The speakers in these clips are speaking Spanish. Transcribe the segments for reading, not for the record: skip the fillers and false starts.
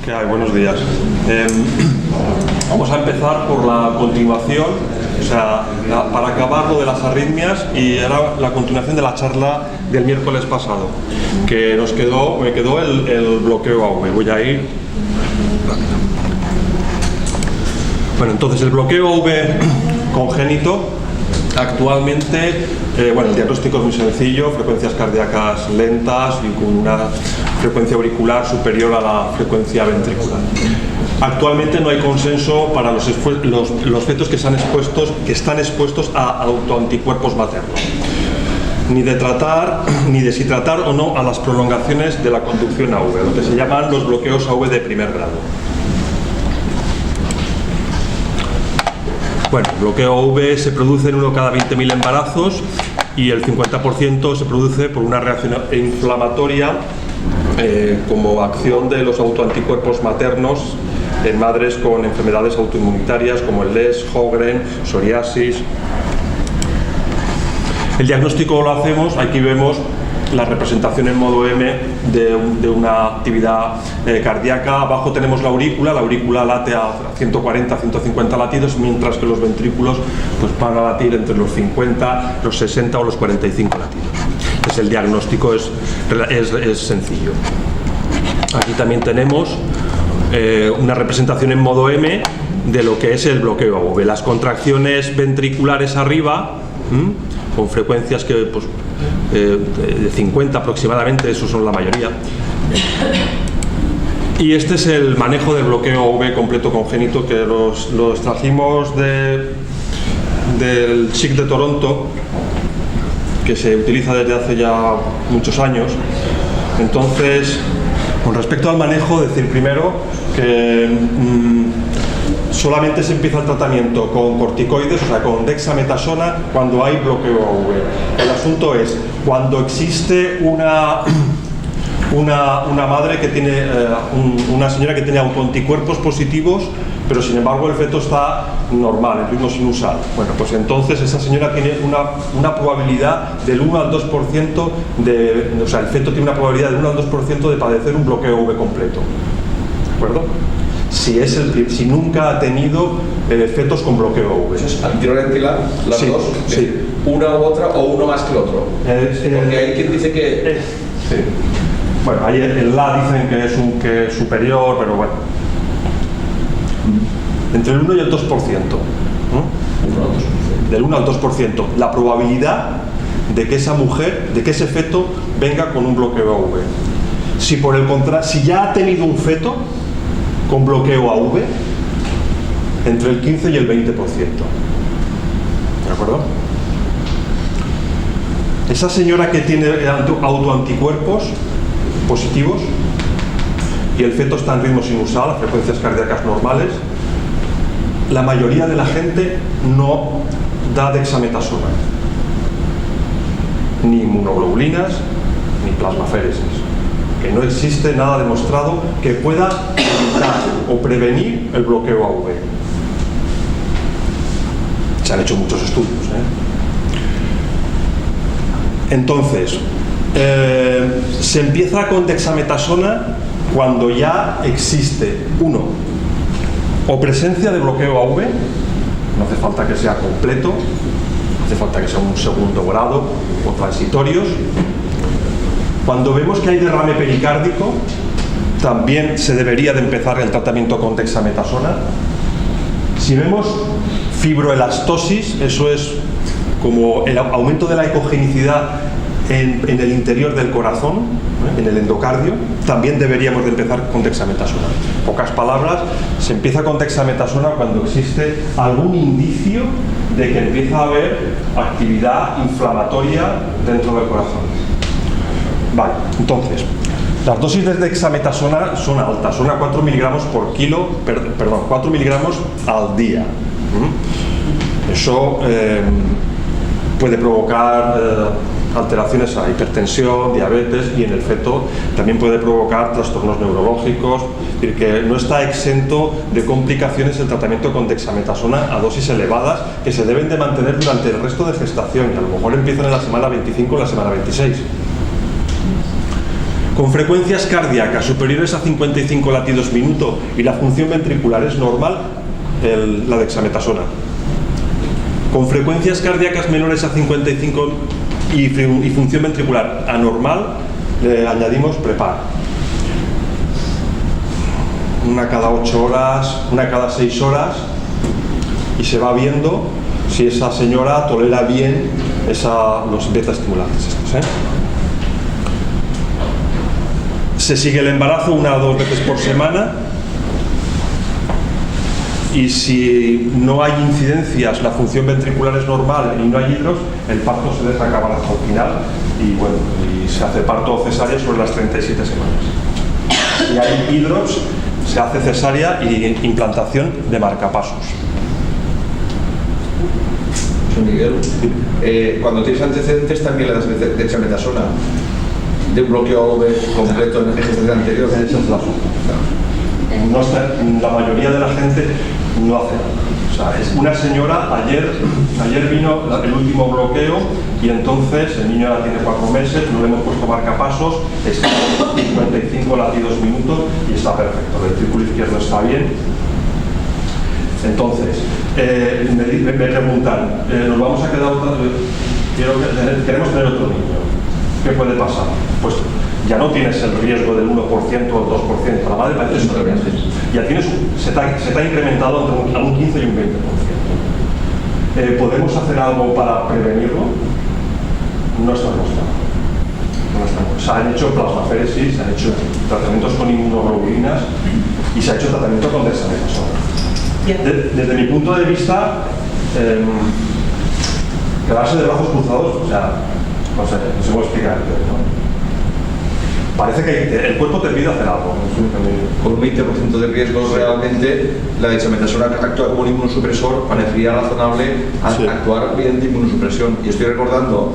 ¿Qué hay? Buenos días. Vamos a empezar por la continuación, o sea, para acabar lo de las arritmias, y era la continuación de la charla del miércoles pasado, que me quedó el bloqueo AV. Voy a ir rápido. Bueno, entonces el bloqueo AV congénito, actualmente, el diagnóstico es muy sencillo: frecuencias cardíacas lentas y con una frecuencia auricular superior a la frecuencia ventricular. Actualmente no hay consenso para los fetos que están expuestos a autoanticuerpos maternos, ni de si tratar o no a las prolongaciones de la conducción AV, lo que se llaman los bloqueos AV de primer grado. Bueno, el bloqueo AV se produce en 1 cada 20.000 embarazos, y el 50% se produce por una reacción inflamatoria como acción de los autoanticuerpos maternos en madres con enfermedades autoinmunitarias como el LES, Sjögren, psoriasis. El diagnóstico lo hacemos, aquí vemos la representación en modo M de una actividad cardíaca. Abajo tenemos la aurícula late a 140, 150 latidos, mientras que los ventrículos pues van a latir entre los 50, los 60 o los 45 latidos. Entonces el diagnóstico es sencillo. Aquí también tenemos una representación en modo M de lo que es el bloqueo AV. Las contracciones ventriculares arriba, con frecuencias que de 50 aproximadamente, esos son la mayoría. Y este es el manejo del bloqueo AV completo congénito, que lo extrajimos del SIC de Toronto, que se utiliza desde hace ya muchos años. Entonces, con respecto al manejo, decir primero que solamente se empieza el tratamiento con corticoides, o sea, con dexametasona, cuando hay bloqueo AV. El asunto es cuando existe una madre que tiene, una señora que tiene autoanticuerpos positivos, pero sin embargo el feto está normal, en ritmo sinusal. Bueno, pues entonces esa señora tiene una probabilidad del 1 al 2% o sea, el feto tiene una probabilidad del 1 al 2% de padecer un bloqueo AV completo. ¿De acuerdo? Si nunca ha tenido fetos con bloqueo AV. ¿Antirolentrilar? ¿Las dos? Sí. ¿Una u otra o uno más que el otro? Porque hay quien dice que... Sí. Bueno, ahí el LA dicen que es superior, pero bueno. Entre el 1 y el 2%. Del 1 al 2%. La probabilidad de que esa mujer, de que ese feto venga con un bloqueo AV. Si por el contrario, si ya ha tenido un feto con bloqueo AV, entre el 15 y el 20%. ¿De acuerdo? Esa señora que tiene autoanticuerpos positivos y el feto está en ritmo sinusal, a frecuencias cardíacas normales, la mayoría de la gente no da dexametasona, ni inmunoglobulinas, ni plasmaféresis. Que no existe nada demostrado que pueda evitar o prevenir el bloqueo AV. Se han hecho muchos estudios, Entonces, se empieza con dexametasona cuando ya existe, o presencia de bloqueo AV, no hace falta que sea completo, hace falta que sea un segundo grado o transitorios. Cuando vemos que hay derrame pericárdico, también se debería de empezar el tratamiento con dexametasona. Si vemos fibroelastosis, eso es como el aumento de la ecogenicidad en el interior del corazón, en el endocardio, también deberíamos de empezar con dexametasona. En pocas palabras, se empieza con dexametasona cuando existe algún indicio de que empieza a haber actividad inflamatoria dentro del corazón. Vale, entonces, las dosis de dexametasona son altas, son a 4 miligramos por kilo, 4 miligramos al día. Eso puede provocar alteraciones a hipertensión, diabetes, y en el feto también puede provocar trastornos neurológicos. Es decir, que no está exento de complicaciones el tratamiento con dexametasona a dosis elevadas, que se deben de mantener durante el resto de gestación, y a lo mejor empiezan en la semana 25 o la semana 26. Con frecuencias cardíacas superiores a 55 latidos minuto y la función ventricular es normal, la dexametasona. Con frecuencias cardíacas menores a 55 y función ventricular anormal, le añadimos Prepar. Una cada 8 horas, una cada 6 horas, y se va viendo si esa señora tolera bien los beta estimulantes estos, Se sigue el embarazo 1 o 2 veces por semana, y si no hay incidencias, la función ventricular es normal y no hay hidros, el parto se deja acabar hasta el final y se hace parto cesárea sobre las 37 semanas. Si hay hidros, se hace cesárea y implantación de marcapasos. Miguel, cuando tienes antecedentes también le das dexametasona de un bloqueo AV completo en el eje anterior. Esa es la la mayoría de la gente no hace nada. O sea, es una señora, ayer vino el último bloqueo y entonces el niño ya tiene 4 meses, no le hemos puesto marcapasos, está a 55 latidos minuto y está perfecto. El ventrículo izquierdo está bien. Entonces, me preguntan, ¿nos vamos a quedar queremos tener otro niño? ¿Qué puede pasar? Pues ya no tienes el riesgo del 1% o el 2%, la madre parece que ya tienes, se te ha incrementado entre un 15 y un 20%. ¿Podemos hacer algo para prevenirlo? No está demostrado. Se han hecho plasmaféresis, se han hecho tratamientos con inmunoglobulinas y se ha hecho tratamiento con dexametasona. Desde mi punto de vista, quedarse de brazos cruzados, o sea, no sé cómo explicar, ¿no? Parece que el cuerpo te pide hacer algo. Con un 20% de riesgo realmente, la dexametasona actúa como un inmunosupresor, parecería razonable actuar mediante inmunosupresión. Y estoy recordando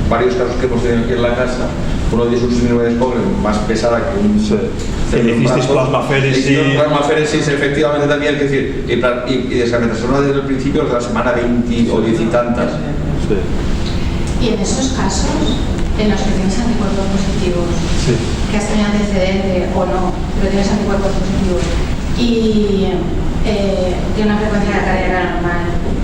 varios casos que hemos tenido aquí en la casa. Uno de sus síndrome de Sjögren más pesada que un... hicisteis plasmaféresis, efectivamente también, es decir, y dexametasona desde el principio, desde la semana 20 o 10 y tantas. Y en esos casos, en los que tienes anticuerpos positivos, que has tenido antecedente o no, pero tienes anticuerpos positivos y tiene una frecuencia cardíaca normal,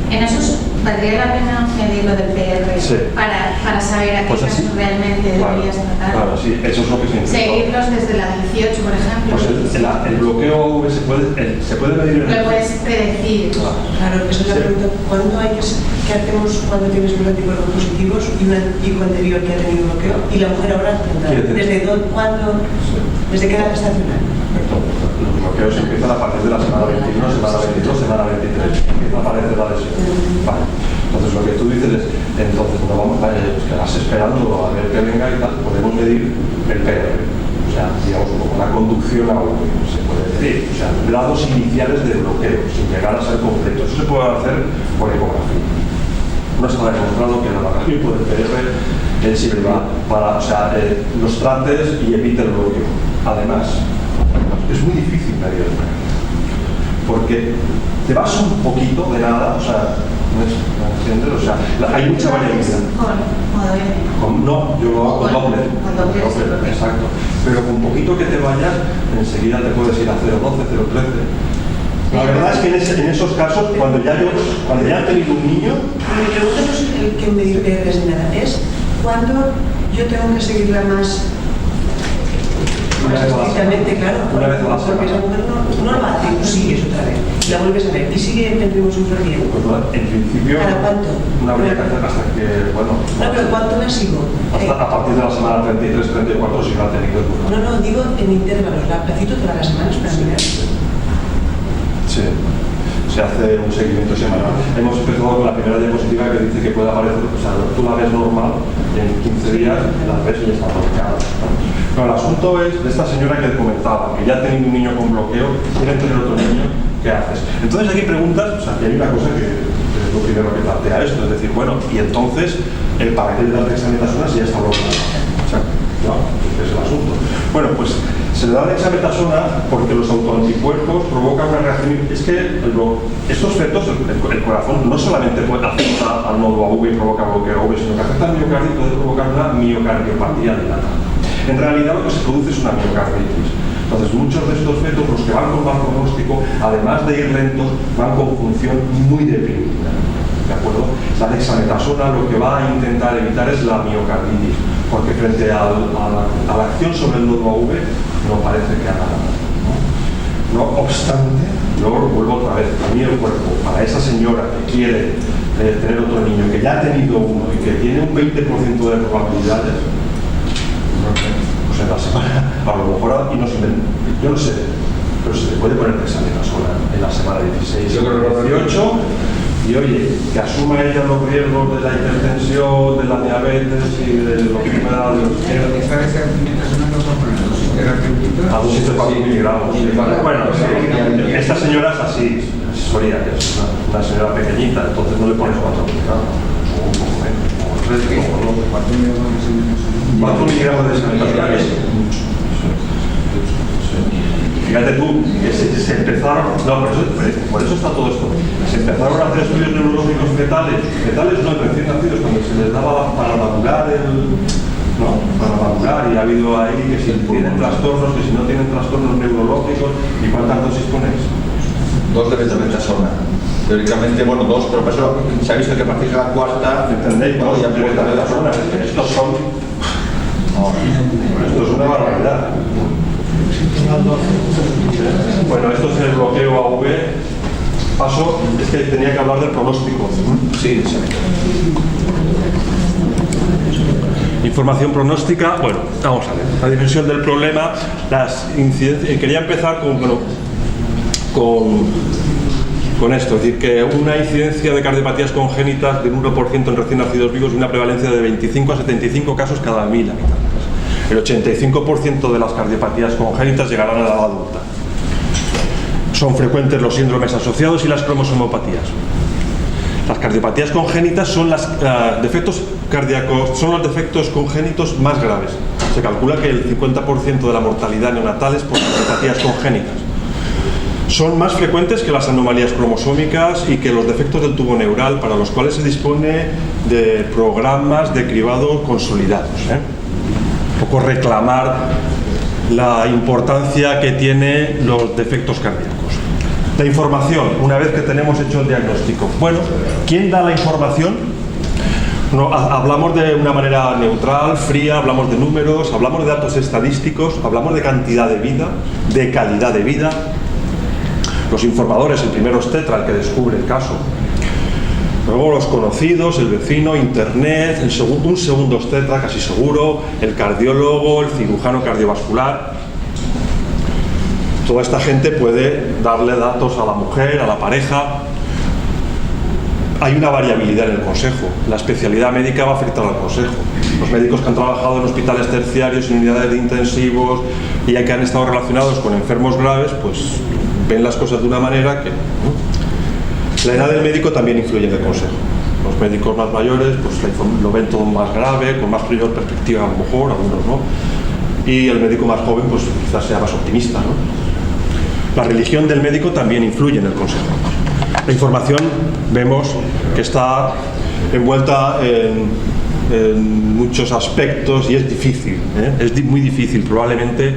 en esos valdría la pena medir lo del PR para saber a qué casos realmente deberías tratar. Claro, sí, eso es lo que se intenta. Seguirlos desde la 18, por ejemplo. Pues el bloqueo se puede medir. Lo puedes predecir. Claro, esa es la pregunta. ¿Cuándo qué hacemos cuando tienes unos anticuerpos positivos y un anticuerpo anterior que ha tenido bloqueo? Y la mujer ahora, ¿desde cuándo? ¿Desde qué edad estacional? Los bloqueos empiezan a partir de la semana 21, semana 22, semana 23. Empieza a aparecer la lesión. Vale. Entonces lo que tú dices es, entonces no vamos a quedarse esperando a ver que venga y tal, podemos medir el PR. O sea, digamos, como una conducción a uno, se puede medir. O sea, grados iniciales de bloqueo, sin llegar a ser completo. Eso se puede hacer por ecografía. No está demostrado que la ecografía del PR sirva para, los trates y evite el bloqueo. Además, es muy difícil medir el PR, porque te vas un poquito de nada, o sea, ¿me entiendes? O sea, hay mucha variabilidad. No, yo lo hago con doble. Exacto. Pero con poquito que te vayas, enseguida te puedes ir a 0,12, 0,13. La verdad es que en esos casos, cuando ya han tenido un niño... Mi pregunta no es el que medir PRs ni nada, es cuando yo tengo que seguirla más estrictamente, claro, porque esa mujer no lo hace, tú sigues otra vez, la vuelves a ver y sigue tendremos un bien. Pues en principio, ¿para cuánto? No habría que hacer hasta que, bueno... No, pero ¿cuánto la sigo? A partir de la semana 33, 34, si no ha tenido... No, digo en intervalos, la placito todas las semanas para mirar. Sí, se hace un seguimiento semanal. Hemos empezado con la primera diapositiva que dice que puede aparecer, o sea, tú la ves normal y en 15 días la ves y ya está bloqueada. No, el asunto es de esta señora que comentaba, que ya ha tenido un niño con bloqueo, quiere tener otro niño, ¿qué haces? Entonces aquí preguntas, o sea, que hay una cosa que es lo primero que plantea esto, es decir, bueno, y entonces, ¿para qué le das dexametasona si ya está bloqueado? O sea, no, ese es el asunto. Bueno, pues se le da dexametasona porque los autoanticuerpos provocan una reacción. Es que estos efectos, el corazón no solamente afecta al nodo AV y provoca bloqueo AV, sino que afecta al miocardio y puede provocar una miocardiopatía dilatada. En realidad lo que se produce es una miocarditis. Entonces muchos de estos fetos, los que van con mal pronóstico, además de ir lentos, van con función muy deprimida. ¿De acuerdo? La dexametasona lo que va a intentar evitar es la miocarditis, porque frente a la acción sobre el nodo AV no parece que haga nada. No obstante, yo vuelvo otra vez, a mí el cuerpo, para esa señora que quiere tener otro niño, que ya ha tenido uno y que tiene un 20% de probabilidades, pues en la semana, a lo mejor, y no se yo no sé, pero se le puede poner dexametasona en la semana 16 o 18, y oye, que asuma ella los riesgos de la hipertensión, de la diabetes y de los enfermedades. Esta dexametasona no son para dosis terapéutica. A dosis de 4 miligramos. Bueno, esta señora es así, Soria, que es una señora pequeñita, entonces no le pones 4 miligramos, o un poco menos, o 3, o 2. 4 miligramos de dexametasona es mucho. Fíjate tú, que se empezaron, no, por eso está todo esto, se empezaron a hacer estudios neurológicos fetales no, recién nacidos, cuando se les daba para madurar para madurar, y ha habido ahí que si tienen trastornos, que si no tienen trastornos neurológicos, ¿y cuántas dosis ponéis? 2 de dexametasona. Teóricamente, bueno, 2, pero por eso se ha visto que a partir de la cuarta, ¿entendéis? bueno, ya puede dar la zona. Estos son, esto es una barbaridad. Bueno, esto es el bloqueo AV. Paso, es que tenía que hablar del pronóstico. Sí, sí. Información pronóstica, bueno, vamos a ver. La dimensión del problema, las incidencias. Quería empezar con esto, es decir, que una incidencia de cardiopatías congénitas de un 1% en recién nacidos vivos y una prevalencia de 25 a 75 casos cada 1000 habitantes. El 85% de las cardiopatías congénitas llegarán a la edad adulta. Son frecuentes los síndromes asociados y las cromosomopatías. Las cardiopatías congénitas son los defectos cardíacos, son los defectos congénitos más graves. Se calcula que el 50% de la mortalidad neonatal es por cardiopatías congénitas. Son más frecuentes que las anomalías cromosómicas y que los defectos del tubo neural, para los cuales se dispone de programas de cribado consolidados. Un poco reclamar la importancia que tienen los defectos cardíacos. La información, una vez que tenemos hecho el diagnóstico. Bueno, ¿quién da la información? No, hablamos de una manera neutral, fría, hablamos de números, hablamos de datos estadísticos, hablamos de cantidad de vida, de calidad de vida. Los informadores, el primero es Tetra, el que descubre el caso. Luego los conocidos, el vecino, internet, un segundo es Tetra, casi seguro, el cardiólogo, el cirujano cardiovascular. Toda esta gente puede darle datos a la mujer, a la pareja. Hay una variabilidad en el consejo. La especialidad médica va a afectar al consejo. Los médicos que han trabajado en hospitales terciarios, en unidades de intensivos y ya que han estado relacionados con enfermos graves, pues ven las cosas de una manera que... La edad del médico también influye en el consejo. Los médicos más mayores pues lo ven todo más grave, con más perspectiva a lo mejor, algunos no. Y el médico más joven pues quizás sea más optimista, ¿no? La religión del médico también influye en el consejo. La información vemos que está envuelta en muchos aspectos y es difícil, es muy difícil. Probablemente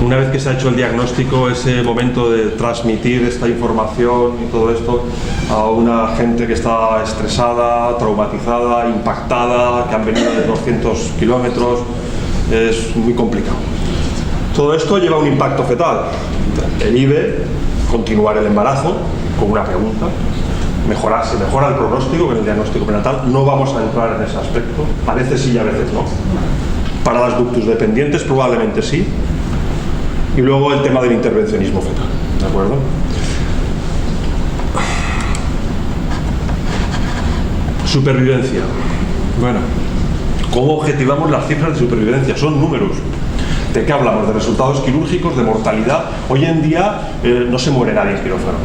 una vez que se ha hecho el diagnóstico, ese momento de transmitir esta información y todo esto a una gente que está estresada, traumatizada, impactada, que han venido de 200 kilómetros, es muy complicado. Todo esto lleva a un impacto fetal. El IVE, continuar el embarazo, con una pregunta, se mejora el pronóstico con el diagnóstico prenatal. No vamos a entrar en ese aspecto, a veces sí y a veces no. Para las ductus dependientes probablemente sí. Y luego el tema del intervencionismo fetal, ¿de acuerdo? Supervivencia. Bueno, ¿cómo objetivamos las cifras de supervivencia? Son números. ¿De qué hablamos? De resultados quirúrgicos, de mortalidad. Hoy en día no se muere nadie en quirófano.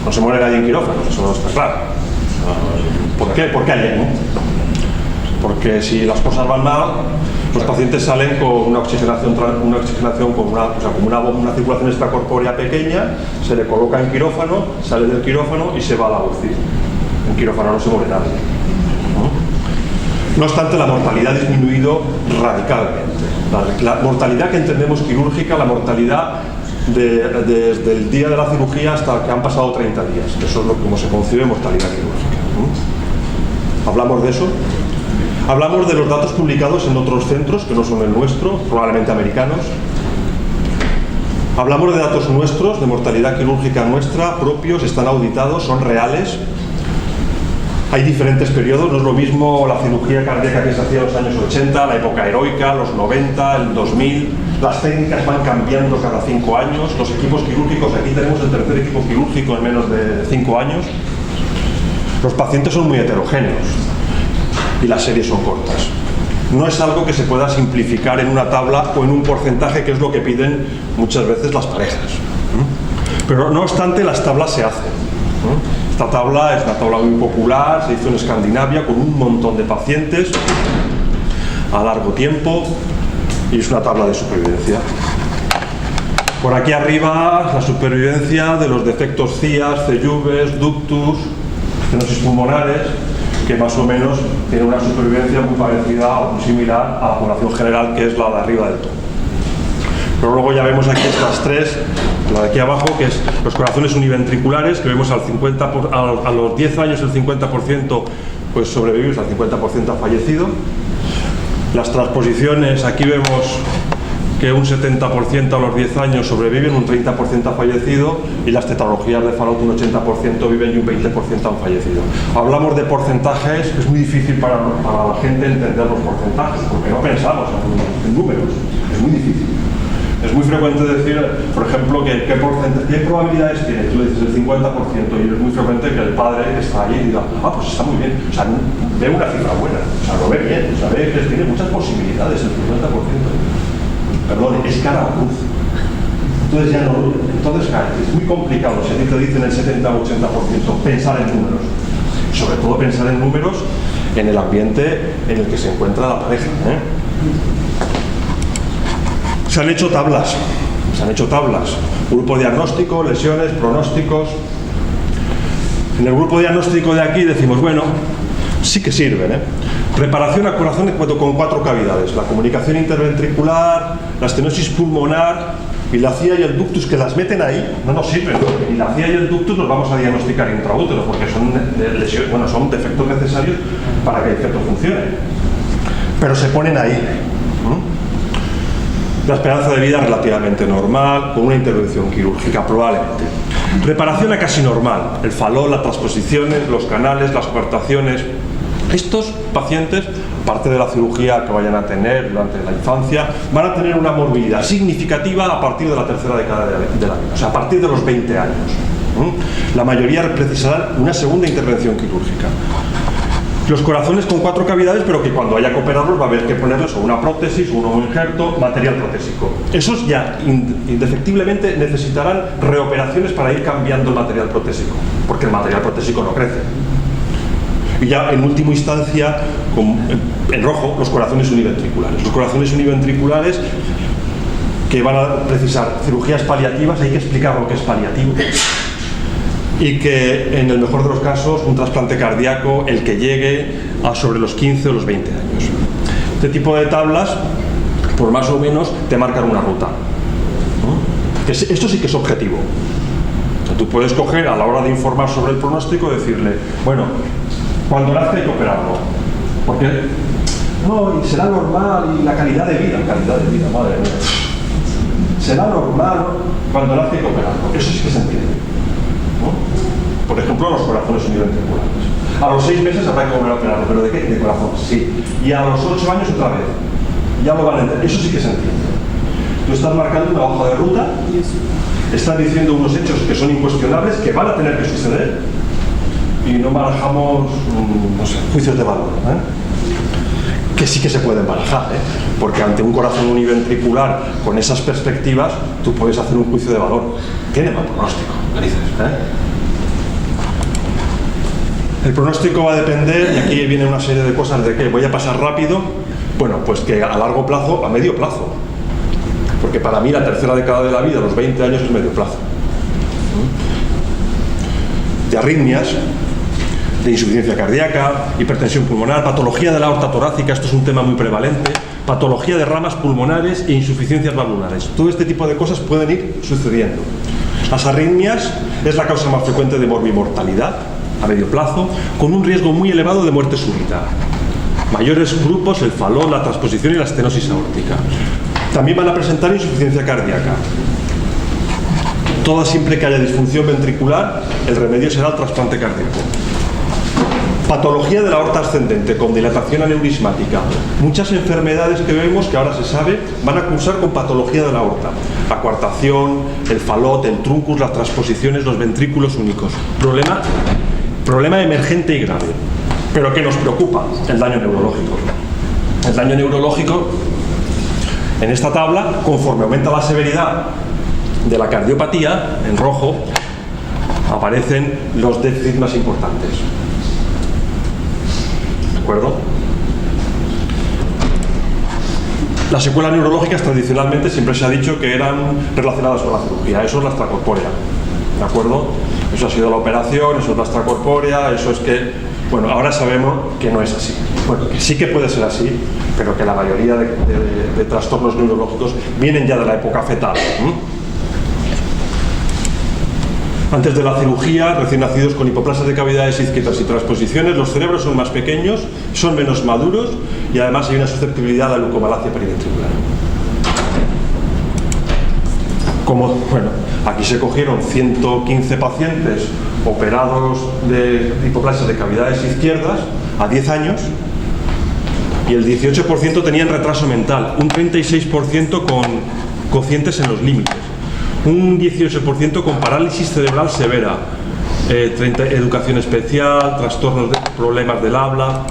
No se muere nadie en quirófano, eso no está claro. ¿Por qué? Porque hay ¿no? Porque si las cosas van mal, los pacientes salen con una oxigenación con una circulación extracorpórea pequeña, se le coloca en quirófano, sale del quirófano y se va a la UCI. En quirófano no se muere nadie, ¿no? No obstante, la mortalidad ha disminuido radicalmente. La mortalidad que entendemos quirúrgica, la mortalidad desde el día de la cirugía hasta que han pasado 30 días. Eso es lo como se concibe mortalidad quirúrgica. ¿Hablamos de eso? Hablamos de los datos publicados en otros centros que no son el nuestro, probablemente americanos. Hablamos de datos nuestros, de mortalidad quirúrgica nuestra, propios, están auditados, son reales. Hay diferentes periodos, no es lo mismo la cirugía cardíaca que se hacía en los años 80, la época heroica, los 90, el 2000. Las técnicas van cambiando cada 5 años. Los equipos quirúrgicos, aquí tenemos el tercer equipo quirúrgico en menos de 5 años. Los pacientes son muy heterogéneos y las series son cortas. No es algo que se pueda simplificar en una tabla o en un porcentaje, que es lo que piden muchas veces las parejas. Pero no obstante, las tablas se hacen. Esta tabla es una tabla muy popular, se hizo en Escandinavia con un montón de pacientes a largo tiempo y es una tabla de supervivencia. Por aquí arriba, la supervivencia de los defectos CIAS, CEYUVES, ductus, estenosis pulmonares, que más o menos tiene una supervivencia muy parecida o muy similar a la población general, que es la de arriba del todo. Pero luego ya vemos aquí estas tres, la de aquí abajo, que es los corazones univentriculares, que vemos a los 10 años el 50% pues sobrevive, el 50% ha fallecido. Las transposiciones, aquí vemos que un 70% a los 10 años sobreviven, un 30% ha fallecido, y las tetralogías de Fallot un 80% viven y un 20% han fallecido. Hablamos de porcentajes, es muy difícil para la gente entender los porcentajes, porque no pensamos en números, es muy difícil. Es muy frecuente decir, por ejemplo, ¿qué probabilidades tiene? Tú le dices el 50%, y es muy frecuente que el padre que está allí diga, pues está muy bien, o sea, ve una cifra buena, o sea, lo ve bien, o sea, ve que tiene muchas posibilidades, el 50%. Perdón, es cara o cruz. Entonces ya no, es muy complicado, si a ti te dicen el 70 o 80%, pensar en números. Sobre todo pensar en números en el ambiente en el que se encuentra la pareja. Se han hecho tablas, grupo diagnóstico, lesiones, pronósticos. En el grupo diagnóstico de aquí decimos, bueno, sí que sirven. Reparación a corazón con 4 cavidades, la comunicación interventricular, la estenosis pulmonar y la CIA y el ductus, que las meten ahí, no nos sirven. Y la CIA y el ductus los vamos a diagnosticar intraútero, porque son lesiones, son defectos necesarios para que el feto funcione. Pero se ponen ahí. La esperanza de vida relativamente normal, con una intervención quirúrgica probablemente. Reparación a casi normal, el Fallot, las transposiciones, los canales, las coartaciones. Estos pacientes, aparte de la cirugía que vayan a tener durante la infancia, van a tener una morbilidad significativa a partir de la tercera década de la vida, o sea, a partir de los 20 años. La mayoría precisarán una segunda intervención quirúrgica. Los corazones con 4 cavidades, pero que cuando haya que operarlos va a haber que ponerles o una prótesis, o un injerto, material protésico. Esos ya indefectiblemente necesitarán reoperaciones para ir cambiando el material protésico, porque el material protésico no crece. Y ya en última instancia, en rojo, los corazones univentriculares. Los corazones univentriculares que van a precisar cirugías paliativas, hay que explicar lo que es paliativo. Y que en el mejor de los casos un trasplante cardíaco, el que llegue a sobre los 15 o los 20 años. Este tipo de tablas, por más o menos, te marcan una ruta. Esto sí que es objetivo. Tú puedes coger a la hora de informar sobre el pronóstico y decirle, bueno, cuando nazca hay que operarlo, porque no, y será normal, y la calidad de vida, madre mía, será normal, cuando nazca hay que operarlo. Eso sí que se entiende. Por ejemplo, los corazones univentriculares. A los 6 meses habrá que volver a operarlo, pero ¿de qué? De corazón, sí. Y a los 8 años otra vez. Ya lo van a entender. Eso sí que se entiende. Tú estás marcando una hoja de ruta, estás diciendo unos hechos que son incuestionables, que van a tener que suceder, y no barajamos, juicios de valor. Que sí que se pueden barajar, porque ante un corazón univentricular con esas perspectivas, tú puedes hacer un juicio de valor. Tiene mal pronóstico, narices. El pronóstico va a depender, y aquí viene una serie de cosas de que voy a pasar rápido, bueno, pues que a largo plazo, a medio plazo, porque para mí la tercera década de la vida, los 20 años, es medio plazo. De arritmias, de insuficiencia cardíaca, hipertensión pulmonar, patología de la aorta torácica, esto es un tema muy prevalente, patología de ramas pulmonares e insuficiencias valvulares. Todo este tipo de cosas pueden ir sucediendo. Las arritmias es la causa más frecuente de morbimortalidad a medio plazo, con un riesgo muy elevado de muerte súbita. Mayores grupos, el falón, la transposición y la estenosis aórtica. También van a presentar insuficiencia cardíaca. Toda siempre que haya disfunción ventricular, el remedio será el trasplante cardíaco. Patología de la aorta ascendente con dilatación aneurismática. Muchas enfermedades que vemos que ahora se sabe van a cursar con patología de la aorta. La coartación, el falot, el truncus, las transposiciones, los ventrículos únicos. Problema emergente y grave. Pero ¿qué nos preocupa? El daño neurológico. El daño neurológico, en esta tabla, conforme aumenta la severidad de la cardiopatía, en rojo, aparecen los déficits más importantes. ¿De acuerdo? Las secuelas neurológicas tradicionalmente siempre se ha dicho que eran relacionadas con la cirugía. Eso es la extracorpórea. ¿De acuerdo? Eso ha sido la operación, eso es la extracorpórea, eso es que... Bueno, ahora sabemos que no es así. Bueno, que sí que puede ser así, pero que la mayoría de trastornos neurológicos vienen ya de la época fetal. Antes de la cirugía, recién nacidos con hipoplasia de cavidades izquierdas y transposiciones, los cerebros son más pequeños, son menos maduros y además hay una susceptibilidad a la leucomalacia periventricular. Bueno, aquí se cogieron 115 pacientes operados de hipoplasia de cavidades izquierdas a 10 años y el 18% tenían retraso mental, un 36% con cocientes en los límites, un 18% con parálisis cerebral severa, educación especial, trastornos de problemas del habla.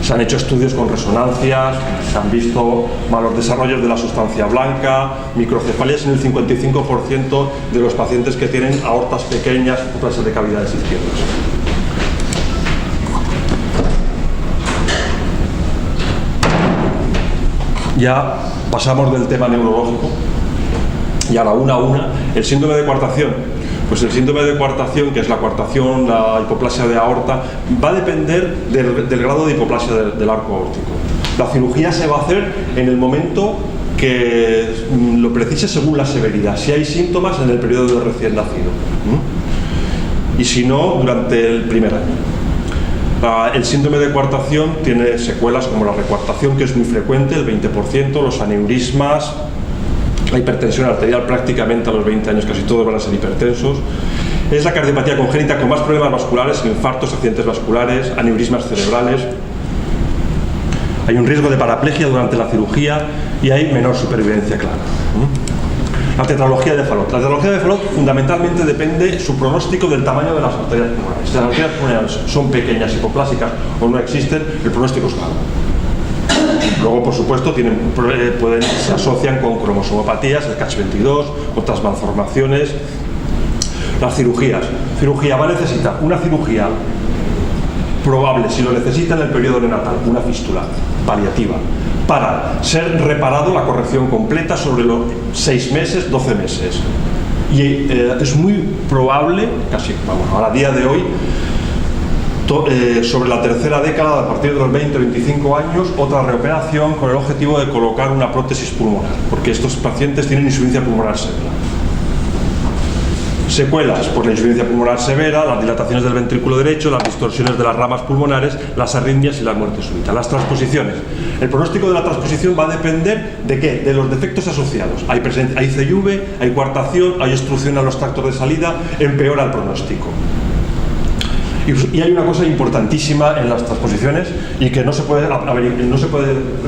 Se han hecho estudios con resonancias, se han visto malos desarrollos de la sustancia blanca, microcefalias en el 55% de los pacientes que tienen aortas pequeñas, hipoplasia de cavidades izquierdas. Ya pasamos del tema neurológico y ahora una a una, el síndrome de coartación. Pues el síndrome de coartación, que es la coartación, la hipoplasia de aorta, va a depender del grado de hipoplasia del arco aórtico. La cirugía se va a hacer en el momento que lo precise según la severidad, si hay síntomas en el periodo del recién nacido. Y si no, durante el primer año. El síndrome de coartación tiene secuelas como la recuartación, que es muy frecuente, el 20%, los aneurismas, la hipertensión arterial prácticamente a los 20 años, casi todos van a ser hipertensos. Es la cardiopatía congénita con más problemas vasculares, infartos, accidentes vasculares, aneurismas cerebrales. Hay un riesgo de paraplegia durante la cirugía y hay menor supervivencia clara. La tetralogía de Fallot. La tetralogía de Fallot fundamentalmente depende su pronóstico del tamaño de las arterias pulmonares. Si las arterias pulmonares son pequeñas, hipoplásicas o no existen, el pronóstico es malo. Luego, por supuesto, se asocian con cromosomopatías, el CACH22, otras malformaciones. Las cirugías. Cirugía va a necesitar una cirugía probable, si lo necesita en el periodo neonatal, una fístula paliativa, para ser reparado la corrección completa sobre los 6 meses, 12 meses. Y es muy probable, casi, a día de hoy, sobre la tercera década, a partir de los 20-25 años, otra reoperación con el objetivo de colocar una prótesis pulmonar, porque estos pacientes tienen insuficiencia pulmonar severa. Secuelas por la insuficiencia pulmonar severa, las dilataciones del ventrículo derecho, las distorsiones de las ramas pulmonares, las arritmias y la muerte súbita. Las transposiciones. El pronóstico de la transposición va a depender ¿de qué? De los defectos asociados. Hay CIV, hay coartación, hay obstrucción a los tractos de salida, empeora el pronóstico. Y hay una cosa importantísima en las transposiciones y que no se puede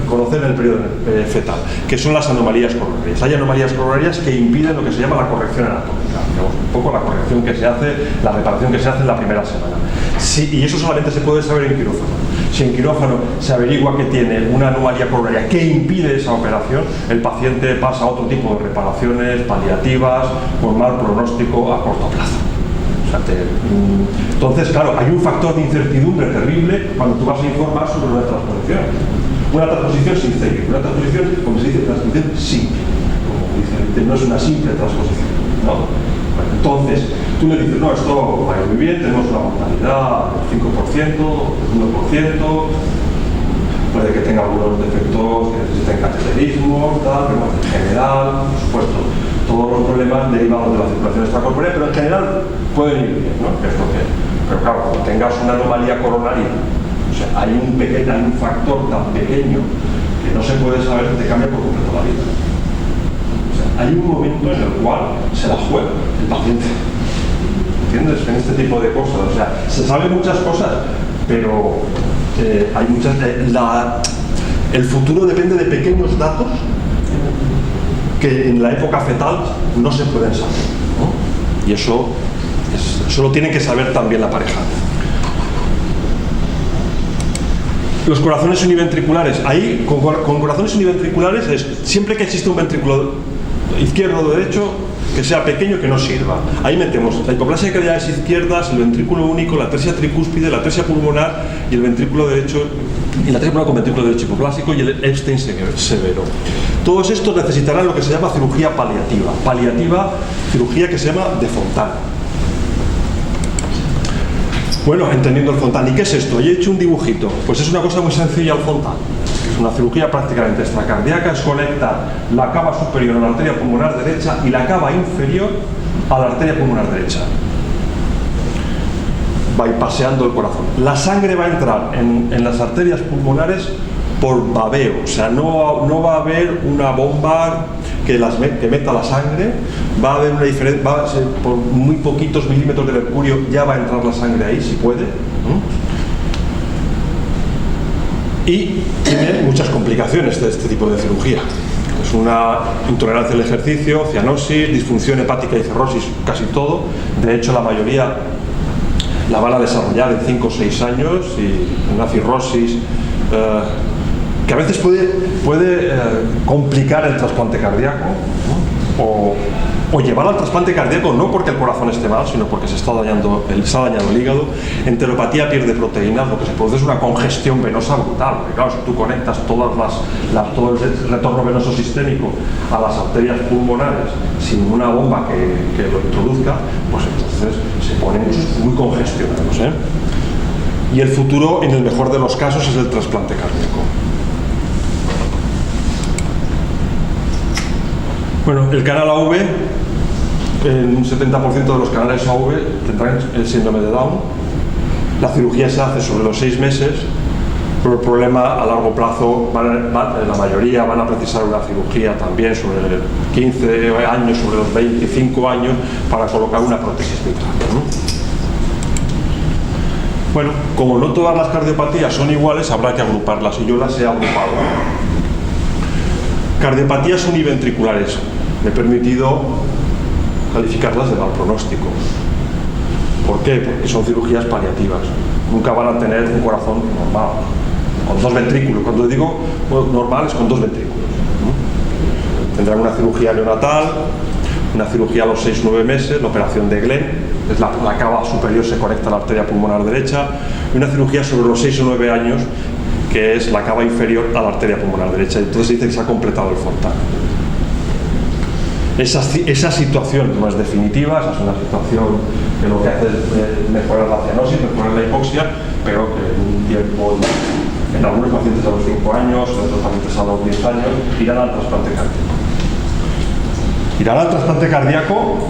conocer en el periodo fetal, que son las anomalías coronarias. Hay anomalías coronarias que impiden lo que se llama la corrección anatómica, digamos, un poco la corrección que se hace, la reparación que se hace en la primera semana. Sí, y eso solamente se puede saber en quirófano. Si en quirófano se averigua que tiene una anomalía coronaria que impide esa operación, el paciente pasa a otro tipo de reparaciones paliativas con mal pronóstico a corto plazo. Entonces, claro, hay un factor de incertidumbre terrible cuando tú vas a informar sobre una transposición. Una transposición sin CIV, una transposición, como se dice, transposición simple. Como dice, no es una simple transposición, ¿no? Entonces, tú le dices, no, esto va a ir muy bien, tenemos una mortalidad del 5%, del 1%, puede que tenga algunos defectos que necesiten cateterismo, tal, pero en general, por supuesto, todos los problemas derivados de la circulación extracorpórea, pero en general pueden ir bien, ¿no? Pero claro, cuando tengas una anomalía coronaria, o sea, hay un factor tan pequeño que no se puede saber que te cambia por completo la vida. O sea, hay un momento en el cual se la juega el paciente. ¿Entiendes? En este tipo de cosas. O sea, se saben muchas cosas, pero hay muchas. El futuro depende de pequeños datos que en la época fetal no se pueden saber, ¿no? Y eso lo tiene que saber también la pareja. Los corazones univentriculares. Ahí, con corazones univentriculares, es siempre que existe un ventrículo izquierdo o derecho que sea pequeño, que no sirva. Ahí metemos la hipoplasia de cavidades izquierdas, el ventrículo único, la atresia tricúspide, la atresia pulmonar y el ventrículo derecho, y la atresia pulmonar con ventrículo derecho hipoplásico y el Epstein severo. Todos estos necesitarán lo que se llama cirugía paliativa. Paliativa, cirugía que se llama de Fontana. Bueno, entendiendo el Fontana. ¿Y qué es esto? Yo he hecho un dibujito. Pues es una cosa muy sencilla el Fontana. Es una cirugía prácticamente extracardíaca, es conectar la cava superior a la arteria pulmonar derecha y la cava inferior a la arteria pulmonar derecha. Bypaseando el corazón. La sangre va a entrar en las arterias pulmonares por babeo, o sea, no va a haber una bomba que meta la sangre, va a haber una diferencia, por muy poquitos milímetros de mercurio ya va a entrar la sangre ahí, si puede. Y tiene muchas complicaciones de este tipo de cirugía. Es una intolerancia al ejercicio, cianosis, disfunción hepática y cirrosis, casi todo. De hecho, la mayoría la van a desarrollar en 5 o 6 años y una cirrosis que a veces puede complicar el trasplante cardíaco, ¿no? o llevar al trasplante cardíaco no porque el corazón esté mal, sino porque se está dañando el hígado. Enteropatía pierde proteínas, lo que se produce es una congestión venosa brutal, porque claro, si tú conectas todo el retorno venoso sistémico a las arterias pulmonares sin una bomba que lo introduzca, pues entonces se ponen muy congestionados, ¿eh? Y el futuro, en el mejor de los casos, es el trasplante cardíaco. Bueno, el canal AV, en un 70% de los canales AV tendrán el síndrome de Down. La cirugía se hace sobre los 6 meses, pero el problema a largo plazo, la mayoría van a precisar una cirugía también sobre 15 años, sobre los 25 años, para colocar una prótesis mitral, ¿no? Bueno, como no todas las cardiopatías son iguales, habrá que agruparlas, y yo las he agrupado. Cardiopatías univentriculares. Me he permitido calificarlas de mal pronóstico. ¿Por qué? Porque son cirugías paliativas. Nunca van a tener un corazón normal, con 2 ventrículos. Cuando digo normal es con 2 ventrículos, ¿no? Tendrán una cirugía neonatal, una cirugía a los 6 o 9 meses, la operación de Glenn, es la cava superior se conecta a la arteria pulmonar derecha, y una cirugía sobre los 6 o 9 años, que es la cava inferior a la arteria pulmonar derecha. Entonces se dice que se ha completado el Fontana. Esa situación no es definitiva, esa es una situación que lo que hace es mejorar la cianosis, mejorar la hipoxia, pero que en un tiempo, en algunos pacientes a los 5 años, en otros pacientes a los 10 años, irán al trasplante cardíaco. Irán al trasplante cardíaco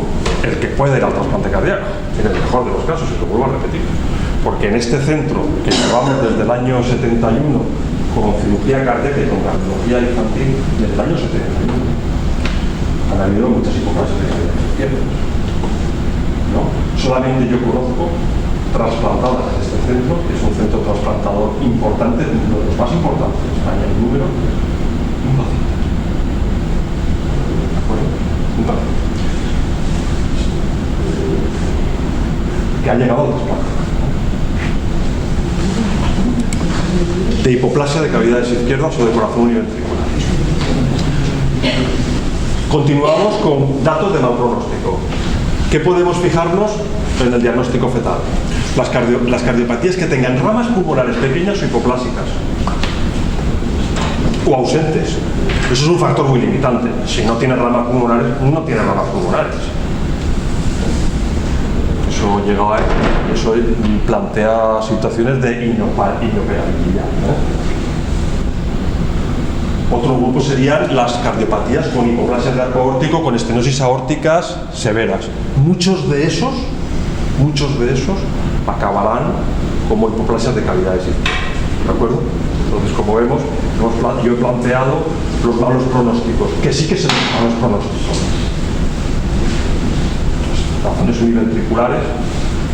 el que puede ir al trasplante cardíaco, en el mejor de los casos, y lo vuelvo a repetir. Porque en este centro, que llevamos desde el año 71 con cirugía cardíaca y con cardiología infantil, desde el año 71, han habido muchas hipoplasias de cavidades izquierdas, ¿no? Solamente yo conozco trasplantadas en este centro, que es un centro trasplantador importante, uno de los más importantes de España en número, un paciente. ¿De acuerdo? Un paciente. Que ha llegado al trasplante. De hipoplasia de cavidades izquierdas o de corazón univentricular. Continuamos con datos de mal pronóstico. ¿Qué podemos fijarnos en el diagnóstico fetal? Las cardiopatías que tengan ramas pulmonares pequeñas o hipoplásicas o ausentes. Eso es un factor muy limitante. Si no tiene ramas pulmonares, no tiene ramas pulmonares. eso plantea situaciones de inoperabilidad, ¿no? Otro grupo serían las cardiopatías con hipoplasia de arco aórtico, con estenosis aórticas severas. Muchos de esos acabarán como hipoplasias de cavidades ictéricas, ¿de acuerdo? Entonces, como vemos, yo he planteado los malos pronósticos, que sí que son malos pronósticos. Razones univentriculares,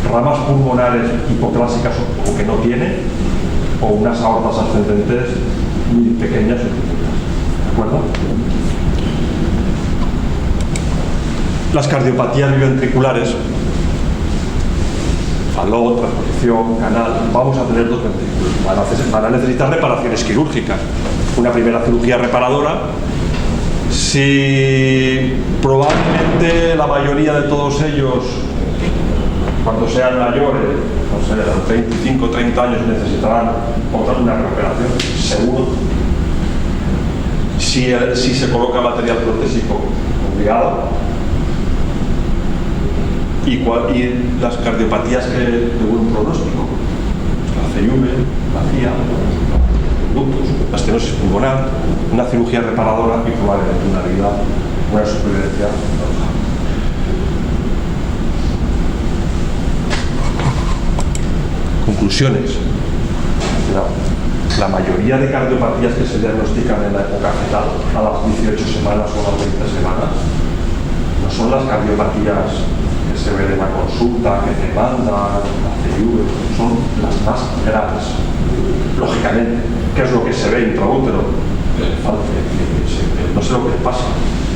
ramas pulmonares hipoplásicas o que no tienen, o unas aortas ascendentes muy pequeñas o pequeñas. ¿De acuerdo? Las cardiopatías biventriculares, falón, transposición, canal, vamos a tener dos ventrículos. Van a necesitar reparaciones quirúrgicas. Una primera cirugía reparadora. Si probablemente la mayoría de todos ellos, cuando sean mayores, no sé, a los 25 o 30 años, necesitarán una recuperación, seguro. Si se coloca material protésico, obligado. Y las cardiopatías de buen pronóstico, la CIV, la CIA, la estenosis pulmonar, una cirugía reparadora y probablemente una vida, una supervivencia. Conclusiones. La mayoría de cardiopatías que se diagnostican en la época fetal, a las 18 semanas o a las 20 semanas, no son las cardiopatías que se ven en la consulta, que te mandan, la CIV, son las más graves. Lógicamente, ¿qué es lo que se ve intraútero? No sé lo que le pasa,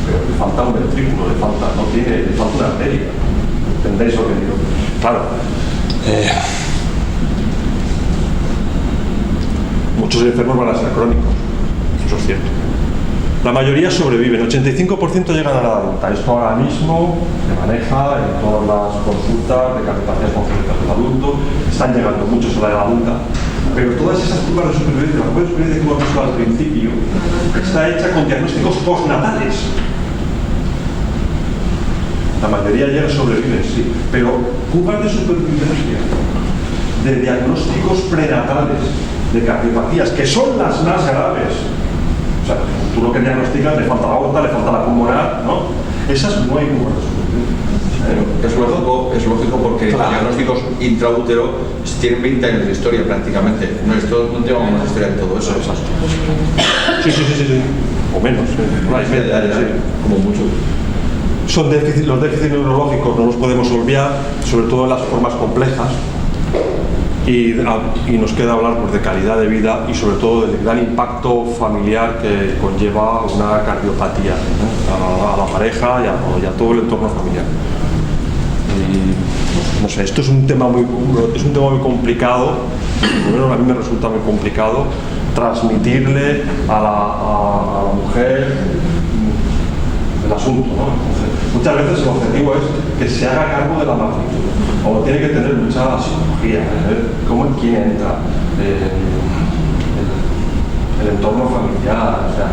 pero le falta un ventrículo, le falta una arteria. ¿Entendéis lo que digo? Claro. Muchos enfermos van a ser crónicos, eso es cierto. La mayoría sobreviven, 85% llegan a la edad adulta. Esto ahora mismo se maneja en todas las consultas de cardiopatías congénitas del adulto. Están llegando muchos a la edad adulta. Pero todas esas curvas de supervivencia, la curva de supervivencia que hemos visto al principio, está hecha con diagnósticos postnatales. La mayoría llega a sobrevivir, sí, pero curvas de supervivencia de diagnósticos prenatales de cardiopatías, que son las más graves. O sea, tú lo que diagnosticas, le falta la aorta, le falta la pulmonar, ¿no? Esas no hay curvas de supervivencia. Es lógico porque los diagnósticos intraútero tienen 20 años de historia prácticamente. No, esto no tenemos más historia de todo eso. Sí. O menos. Como mucho. Los déficits neurológicos no los podemos olvidar, sobre todo en las formas complejas. Y nos queda hablar pues, de calidad de vida y sobre todo del gran impacto familiar que conlleva una cardiopatía, ¿no? a la pareja y a todo el entorno familiar. Y, no sé, esto es un tema muy complicado, por lo menos a mí me resulta muy complicado transmitirle a la mujer el asunto, ¿no? Muchas veces el objetivo es que se haga cargo de la magnitud, o tiene que tener mucha psicología, cómo quién entra, el entorno familiar, o sea,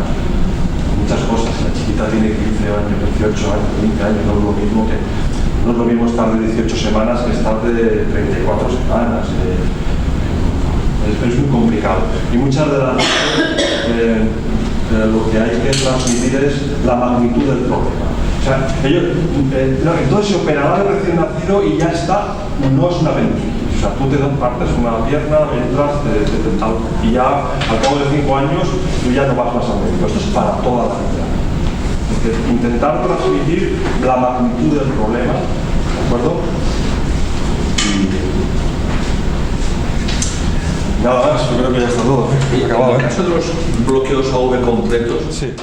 muchas cosas. La chiquita tiene 15 años, 18 años, 20 años, no es lo mismo estar de 18 semanas que estar de 34 semanas. Es muy complicado. Y muchas de las lo que hay que transmitir es la magnitud del problema. O sea, entonces se operará de recién nacido y ya está, no es una apendicitis. O sea, tú te partes una pierna, entras y ya al cabo de 5 años tú ya no vas más al médico. Esto es para toda la vida. Porque intentar transmitir la magnitud del problema, ¿de acuerdo? Nada más, yo creo que ya está todo. En el caso de los bloqueos AV completos, sí.